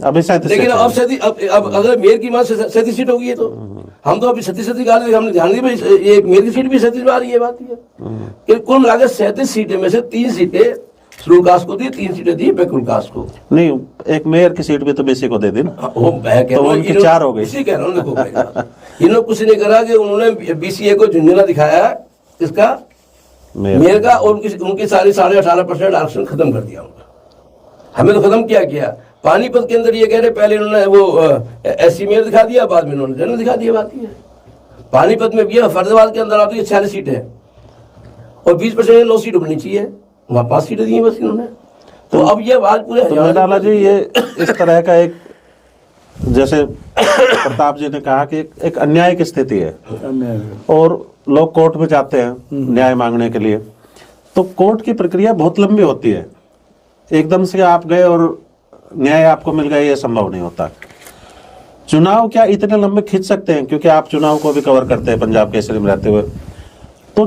अभी 37, लेकिन अब अगर मेयर की मान 37 सीट होगी तो हम तो अभी 37 गा रहे, हमने ध्यान दिया भाई ये मेयर की सीट भी 37 आ रही है। बात ये कुल मिलाकर 37 सीटें में से 3 सीटें शेड्यूल कास्ट को दी, 3 सीटें दी बैकवर्ड कास्ट को। नहीं, एक मेयर की सीट भी तो BC को दे दी ना, वो तो उनकी 4 हो गई। इसी कह रहा हूँ देखो, इन्होंने कुछ नहीं करा कि उन्होंने BCA को झुंझुना दिखाया इसका मेयर का, और उनकी सारी 18.5% आरक्षण खत्म कर दिया उनका। हमें तो खत्म किया। पानीपत के अंदर ये कह रहे पहले उन्होंने वो SC मेयर दिखा दिया, बाद में उन्होंने जनरल दिखा दिया। बात ये पानीपत में भी, फरीदाबाद के अंदर आप 46 सीट है और 20% 9 सीट बननी चाहिए, वहाँ 5 सीटें दी बस इन्होंने। तो अब ये बात पूरे निराला जी, ये इस तरह का एक, जैसे प्रताप जी ने कहा कि एक अन्याय की स्थिति है, और लोग कोर्ट में जाते हैं न्याय मांगने के लिए, तो कोर्ट की प्रक्रिया बहुत लंबी होती है। एकदम से आप गए और न्याय आपको मिल गया, ये संभव नहीं होता। चुनाव क्या इतने लंबे खींच सकते हैं? क्योंकि आप चुनाव को भी कवर करते हैं पंजाब केसरी में रहते हुए, तो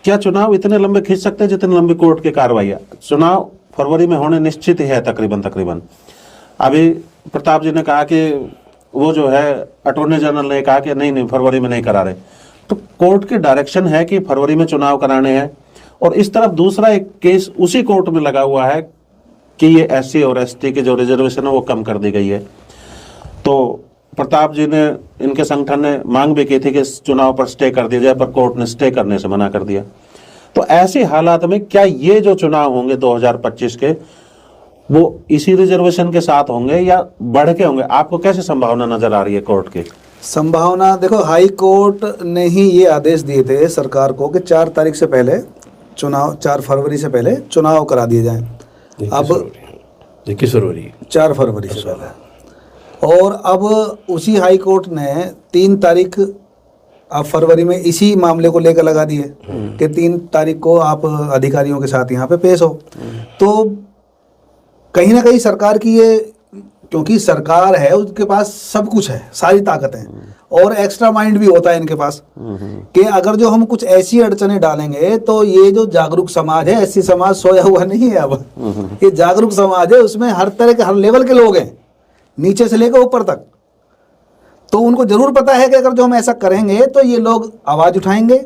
क्या चुनाव इतने लंबे खींच सकते हैं जितने लंबी कोर्ट की कार्रवाई? चुनाव फरवरी में होने निश्चित ही है तकरीबन। अभी प्रताप जी ने कहा कि वो जो है अटॉर्नी जनरल ने कहा कि नहीं फरवरी में नहीं करा रहे, तो कोर्ट की डायरेक्शन है कि फरवरी में चुनाव कराने हैं, और इस तरफ दूसरा एक केस उसी कोर्ट में लगा हुआ है कि ये एससी और एसटी की जो रिजर्वेशन है वो कम कर दी गई है। तो प्रताप जी ने, इनके संगठन ने मांग भी की थी कि इस चुनाव पर स्टे कर दिया जाए, पर कोर्ट ने स्टे करने से मना कर दिया। तो ऐसे हालात में क्या ये जो चुनाव होंगे 2025 के, वो इसी रिजर्वेशन के साथ होंगे या बढ़ के होंगे? आपको कैसे संभावना नजर आ रही है कोर्ट की? संभावना देखो, हाई कोर्ट ने ही ये आदेश दिए थे सरकार को कि 4 तारीख से पहले चुनाव, 4 फरवरी से पहले चुनाव करा दिए जाएं। अब 21 फरवरी 4 फरवरी से पहले, और अब उसी हाई कोर्ट ने 3 तारीख आप फरवरी में इसी मामले को लेकर लगा दिए कि 3 तारीख को आप अधिकारियों के साथ यहाँ पे पेश हो। तो कहीं ना कहीं सरकार की ये, क्योंकि सरकार है उसके पास सब कुछ है, सारी ताकत है, और एक्स्ट्रा माइंड भी होता है इनके पास, कि अगर जो हम कुछ ऐसी अड़चने डालेंगे तो ये जो जागरूक समाज है, ऐसी समाज सोया हुआ नहीं है। अब ये जागरूक समाज है, उसमें हर तरह के, हर लेवल के लोग हैं, नीचे से लेकर ऊपर तक। तो उनको जरूर पता है कि अगर जो हम ऐसा करेंगे तो ये लोग आवाज उठाएंगे,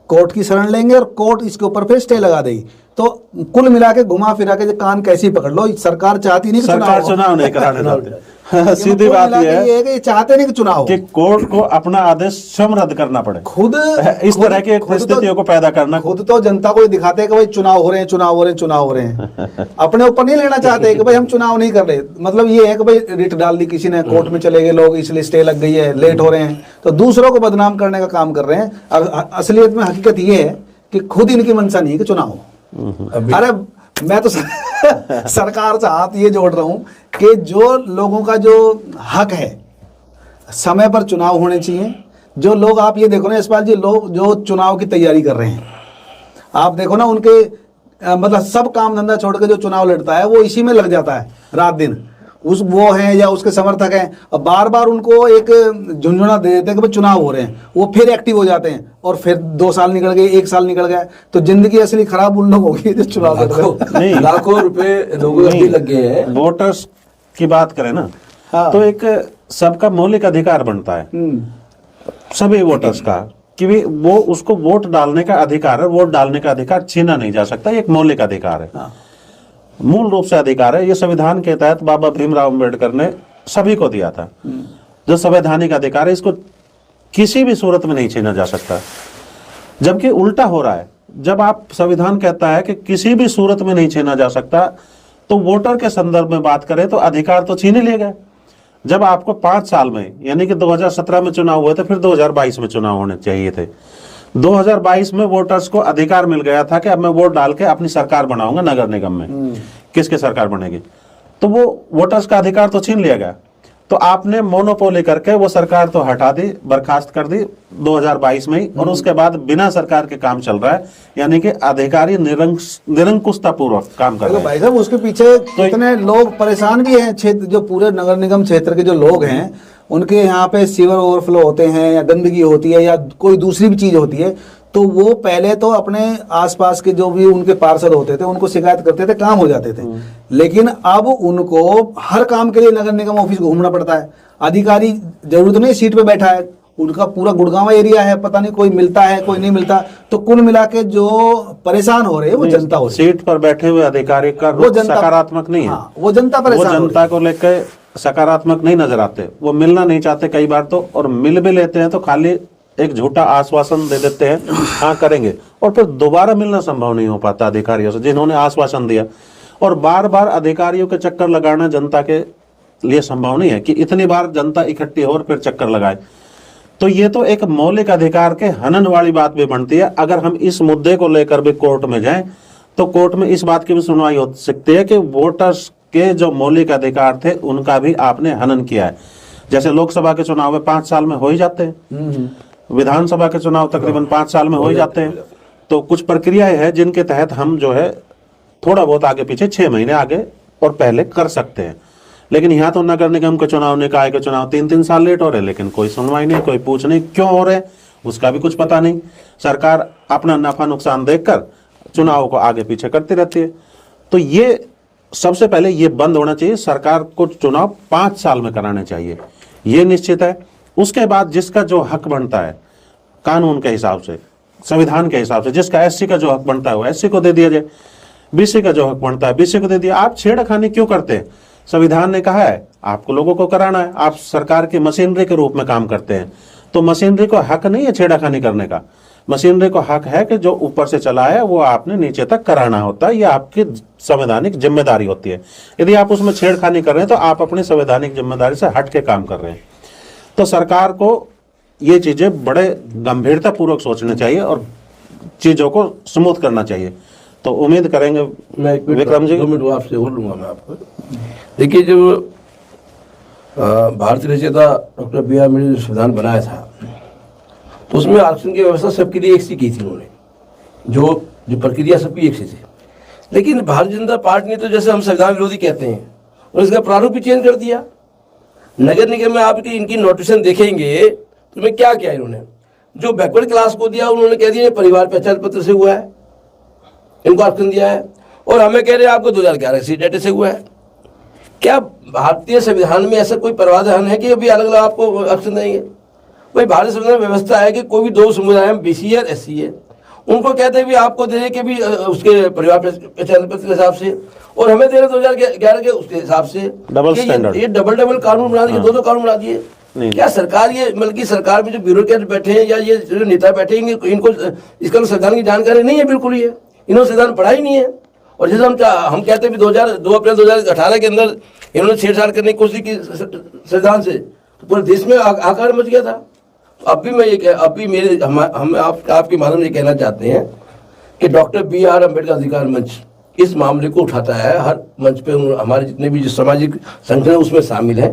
कोर्ट की शरण लेंगे, और कोर्ट इसके ऊपर फिर स्टे लगा देगी। तो कुल मिला के घुमा फिरा के कान कैसी पकड़ लो, सरकार चाहती नहीं कि सरकार चुनाव नहीं कराने देती। सीधी कुल बात मिला के यह ये है कि ये चाहते नहीं कि चुनाव हो। कि कोर्ट को अपना आदेश स्वयं रद्द करना पड़े, खुद इस तरह की परिस्थितियों को पैदा करना। खुद तो जनता को ये दिखाते हैं कि भाई चुनाव हो रहे हैं, चुनाव हो रहे हैं, चुनाव हो रहे हैं। अपने ऊपर नहीं लेना चाहते कि भाई हम चुनाव नहीं कर रहे। मतलब ये है कि भाई रिट डाल दी किसी ने, कोर्ट में चले गए लोग, इसलिए स्टे लग गई है, लेट हो रहे हैं, तो दूसरों को बदनाम करने का काम कर रहे हैं। असलियत में हकीकत ये है कि खुद इनकी मंशा नहीं है कि चुनाव हो। अरे मैं तो सरकार से हाथ ये जोड़ रहा हूं कि जो लोगों का जो हक है, समय पर चुनाव होने चाहिए। जो लोग, आप ये देखो ना यशपाल जी, लोग जो चुनाव की तैयारी कर रहे हैं, आप देखो ना उनके मतलब सब काम धंधा छोड़ के जो चुनाव लड़ता है वो इसी में लग जाता है रात दिन। उस वो हैं या उसके समर्थक हैं, और बार बार उनको एक झुंझुना दे देते हैं कि भाई चुनाव हो रहे हैं, वो फिर एक्टिव हो जाते हैं, और फिर 2 साल निकल गए, 1 साल निकल गया, तो जिंदगी असली खराब उन लोग होगी जो चुनाव नहीं, लाखों रुपए लोगों को लग गए हैं। वोटर्स की बात करें ना, हाँ। तो एक सबका मौलिक अधिकार बनता है सभी वोटर्स का, कि भी वो उसको वोट डालने का अधिकार है, वोट डालने का अधिकार छीना नहीं जा सकता, ये एक मौलिक अधिकार है। हाँ। मूल रूप से अधिकार है। ये संविधान के तहत बाबा भीमराव अम्बेडकर ने सभी को दिया था। जो संवैधानिक अधिकार है, इसको किसी भी सूरत में नहीं छीना जा सकता। जबकि उल्टा हो रहा है, जब आप संविधान कहता है कि किसी भी सूरत में नहीं छीना जा सकता, तो वोटर के संदर्भ में बात करें तो अधिकार तो छीन लिए गए। जब आपको 5 साल में, यानी कि 2017 में चुनाव हुए थे, फिर 2022 में चुनाव होने चाहिए थे। 2022 में वोटर्स को अधिकार मिल गया था कि अब मैं वोट डाल के अपनी सरकार बनाऊंगा नगर निगम में। किसकी सरकार बनेगी? तो वो वोटर्स का अधिकार तो छीन लिया गया। तो आपने मोनोपोली करके वो सरकार तो हटा दी, बर्खास्त कर दी 2022 में ही, और उसके बाद बिना सरकार के काम चल रहा है, यानी कि अधिकारी निरंकुशता पूर्वक काम कर रहे हैं। भाई साहब, उसके पीछे कितने लोग परेशान भी हैं। क्षेत्र, जो पूरे नगर निगम क्षेत्र के जो लोग हैं, उनके यहाँ पे सीवर ओवरफ्लो होते हैं, या गंदगी होती है, या कोई दूसरी भी चीज होती है, तो वो पहले तो अपने आसपास के जो भी उनके पार्षद होते थे उनको शिकायत करते थे, काम हो जाते थे। लेकिन अब उनको हर काम के लिए नगर निगम ऑफिस घूमना पड़ता है। अधिकारी जरूरत नहीं सीट पे बैठा है, उनका पूरा गुड़गांव एरिया है, पता नहीं कोई मिलता है कोई नहीं मिलता। तो कुल मिला के जो परेशान हो रहे हैं वो जनता हो रही है। सीट पर बैठे हुए अधिकारी का रुख सकारात्मक नहीं है। हाँ, वो जनता परेशान, वो जनता को लेकर सकारात्मक नहीं नजर आते, वो मिलना नहीं चाहते कई बार तो, और मिल भी लेते हैं तो खाली एक झूठा आश्वासन दे देते हैं, हाँ करेंगे, और फिर दोबारा मिलना संभव नहीं हो पाता अधिकारियों से जिन्होंने आश्वासन दिया। और बार बार अधिकारियों के चक्कर लगाना जनता के लिए संभव नहीं है कि इतनी बार जनता इकट्ठी हो और फिर चक्कर लगाए। तो ये तो एक मौलिक अधिकार के हनन वाली बात भी बनती है। अगर हम इस मुद्दे को लेकर भी कोर्ट में जाएं तो कोर्ट में इस बात की भी सुनवाई हो सकती है कि वोटर्स के जो मौलिक अधिकार थे उनका भी आपने हनन किया है। जैसे लोकसभा के चुनाव में 5 साल में हो ही जाते हैं, विधानसभा के चुनाव तकरीबन 5 साल में हो ही जाते हैं। तो कुछ प्रक्रियाएं हैं जिनके तहत हम जो है थोड़ा बहुत आगे पीछे 6 महीने आगे और पहले कर सकते हैं। लेकिन यहाँ तो नगर निगम के चुनाव, निकाय के चुनाव 3-3 साल लेट हो रहे, लेकिन कोई सुनवाई नहीं, कोई पूछ नहीं क्यों हो रहे, उसका भी कुछ पता नहीं। सरकार अपना नफा नुकसान देखकर चुनाव को आगे पीछे करती रहती है। तो ये सबसे पहले ये बंद होना चाहिए। सरकार को चुनाव 5 साल में कराने चाहिए, ये निश्चित है। उसके बाद जिसका जो हक बनता है कानून के हिसाब से, संविधान के हिसाब से। जिसका एससी का जो हक बनता है वो एससी को दे दिया जाए, बीसी का जो हक बनता है बीसी को दे दिया। आप छेड़खानी क्यों करते हैं? संविधान ने कहा है आपको लोगों को कराना है, आप सरकार की मशीनरी के रूप में काम करते हैं, तो मशीनरी को हक नहीं है छेड़खानी करने का। मशीनरी को हक है कि जो ऊपर से चला है वो आपने नीचे तक कराना होता है, ये आपकी संवैधानिक जिम्मेदारी होती है। यदि आप उसमें छेड़खानी कर रहे हैं तो आप अपनी संवैधानिक जिम्मेदारी से हट के काम कर रहे हैं। तो सरकार को ये चीजें बड़े गंभीरता पूर्वक सोचनी चाहिए और चीजों को स्मूथ करना चाहिए। तो उम्मीद करेंगे मैं विक्रम जी 2 मिनट आपसे बोल लूंगा मैं आपको। देखिए, जब भारतीय रचयिता डॉक्टर बी आर अम्बेडकर ने संविधान बनाया था तो उसमें आरक्षण की व्यवस्था सबके लिए एक सी की थी उन्होंने, जो प्रक्रिया सबकी एक सी थी। लेकिन भारतीय जनता पार्टी ने तो जैसे हम संविधान विरोधी कहते हैं और इसका प्रारूप भी चेंज कर दिया। नगर निगम में आप इनकी नोटिफिकेशन देखेंगे तो में क्या किया इन्होंने, जो बैकवर्ड क्लास को दिया उन्होंने कह दिया परिवार पहचान पत्र से हुआ है, इनको आरक्षण दिया है, और हमें कह रहे हैं आपको 2011 सी डेटा से हुआ है। क्या भारतीय संविधान में ऐसा कोई प्रावधान है कि अभी अलग अलग आपको आरक्षण देंगे? भाई भारतीय संविधान में व्यवस्था है कि कोई भी 2 समुदाय में बीसी है एससी है, उनको कहते हैं भी आपको दे कि भी उसके परिवार पहचान पत्र के हिसाब से, और हमें दे रहे 2011 के उसके हिसाब से। डबल स्टैंडर्ड, ये डबल कानून बना दिए, 2 कानून बना दिए। क्या सरकार ये मतलब की सरकार में जो ब्यूरोक्रेट बैठे हैं या ये जो नेता बैठे हैं इनको इसका संविधान की जानकारी नहीं है? बिल्कुल ही है, इन्होंने संविधान पढ़ा ही नहीं है। और जैसे हम कहते हैं 2 अप्रैल 2018 के अंदर इन्होंने छेड़छाड़ करने की कोशिश की संविधान से, तो पूरे देश में आकार मच गया था। तो अब भी मैं ये अब भी हम आपके माध्यम से कहना चाहते हैं कि डॉक्टर बी आर अम्बेडकर अधिकार मंच इस मामले को उठाता है, हर मंच पे हमारे जितने भी जो सामाजिक संगठन है उसमें शामिल है,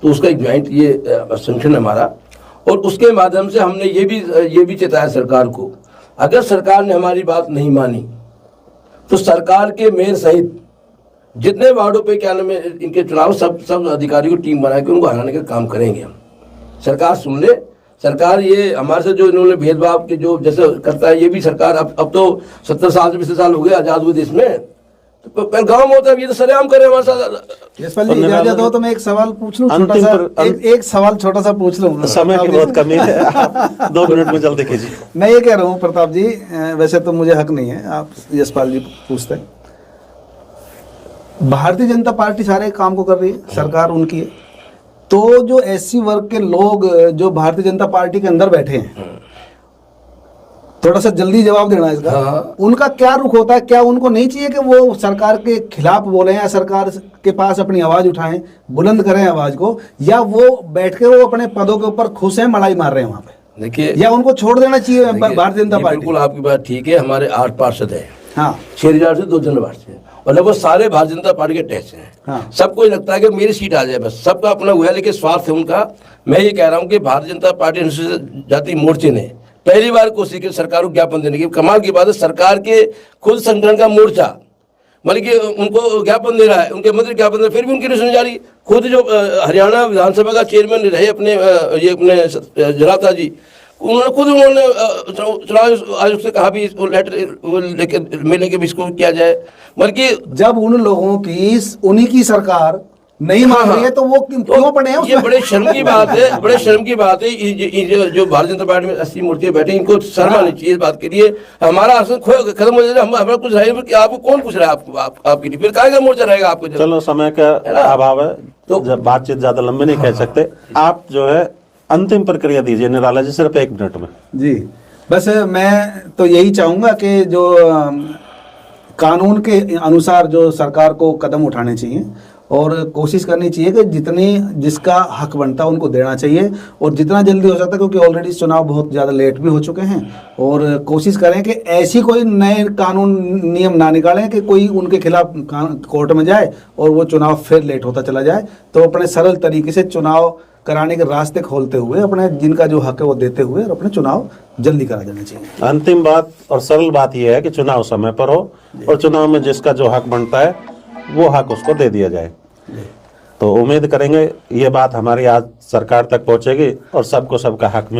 तो उसका एक ज्वाइंट ये संगठन हमारा, और उसके माध्यम से हमने ये भी चेताया सरकार को, अगर सरकार ने हमारी बात नहीं मानी तो सरकार के मेयर सहित जितने वार्डों पे क्या नाम है इनके चुनाव सब अधिकारियों की टीम बना के उनको हराने का काम करेंगे हम। सरकार सुन ले, सरकार ये हमारे से जो इन्होंने भेदभाव के जो जैसे करता है, ये भी सरकार अब तो 70 साल से 20 साल हो गए आजाद हुए देश में, तो पहले गाँव में होता है, ये तो सरेआम करे हमारे साथ। इजाजत हो तो मैं एक सवाल पूछ लूं, छोटा सा एक सवाल छोटा सा पूछ लूं। समय की बहुत कमी है, आप 2 मिनट में जल्दी कीजिए। मैं ये कह रहा हूँ प्रताप जी, वैसे तो मुझे हक नहीं है, आप यशपाल जी पूछते हैं। भारतीय जनता पार्टी सारे काम को कर रही है, सरकार उनकी है, तो जो एससी वर्ग के लोग जो भारतीय जनता पार्टी के अंदर बैठे हैं, थोड़ा सा जल्दी जवाब देना इसका। उनका क्या रुख होता है? क्या उनको नहीं चाहिए कि वो सरकार के खिलाफ बोले या सरकार के पास अपनी आवाज उठाएं, बुलंद करें आवाज को, या वो बैठ के वो अपने पदों के ऊपर खुश हैं, मड़ाई मार रहे हैं वहां पे? देखिए, या उनको छोड़ देना चाहिए भारतीय जनता पार्टी? बिल्कुल आपकी बात ठीक है। हमारे 8 पार्षद है, हाँ, 6000 से 2 जनरल पार्षद है, और लगभग सारे भारतीय जनता पार्टी के टैक्स हैं। हाँ। सबको लगता है कि मेरी सीट आ जाए, बस सबका अपना हुआ है, लेकिन स्वार्थ है उनका। मैं ये कह रहा हूँ कि भारतीय जनता पार्टी अनुसूचित जाति मोर्चे ने पहली बार कोशिश की सरकार को ज्ञापन देने की। कमाल की बात है, सरकार के खुद संगठन का मोर्चा मतलब कि उनको ज्ञापन दे रहा है, उनके मंत्री ज्ञापन दे रहे, फिर भी उनकी नहीं सुनी जा रही। खुद जो हरियाणा विधानसभा का चेयरमैन रहे अपने जराता जी, उन्होंने चुनाव आयोग से कहा भी इसको लेटर मिलने के भी इसको किया जाए। बल्कि जब उन लोगों की उन्हीं की सरकार नहीं मान रही है तो वो क्यों पड़े हैं? ये बड़े शर्म की बात है, बड़े शर्म की बात है। जो भारतीय जनता पार्टी में 80 मूर्तियां बैठे, इनको शर्म आनी चाहिए इस बात के लिए। हमारा आसन खत्म हो जाए, हमारा कुछ है, आपको कौन पूछ रहा है आपके लिए? फिर काहे का मोर्चा रहेगा आपको? चलो, समय का अभाव है तो बातचीत ज्यादा लंबी नहीं कह सकते। आप जो है अंतिम प्रक्रिया दीजिए निराला जी, सिर्फ 1 मिनट में। जी, बस मैं तो यही चाहूंगा कि जो कानून के अनुसार जो सरकार को कदम उठाने चाहिए और कोशिश करनी चाहिए कि जिसका हक बनता है उनको देना चाहिए, और जितना जल्दी हो सकता है, क्योंकि ऑलरेडी चुनाव बहुत ज़्यादा लेट भी हो चुके हैं। और कोशिश करें कि ऐसी कोई नए कानून नियम ना निकालें कि कोई उनके खिलाफ कोर्ट में जाए और वो चुनाव फिर लेट होता चला जाए। तो अपने सरल तरीके से चुनाव कराने के रास्ते खोलते हुए अपने जिनका जो हक है वो देते हुए और अपने चुनाव जल्दी करा देना चाहिए। अंतिम बात और सरल बात यह है कि चुनाव समय पर हो और चुनाव में जिसका जो हक बनता है वो हक उसको दे दिया जाए। तो उम्मीद करेंगे ये बात हमारी आज सरकार तक पहुंचेगी और सबको सबका हक मिल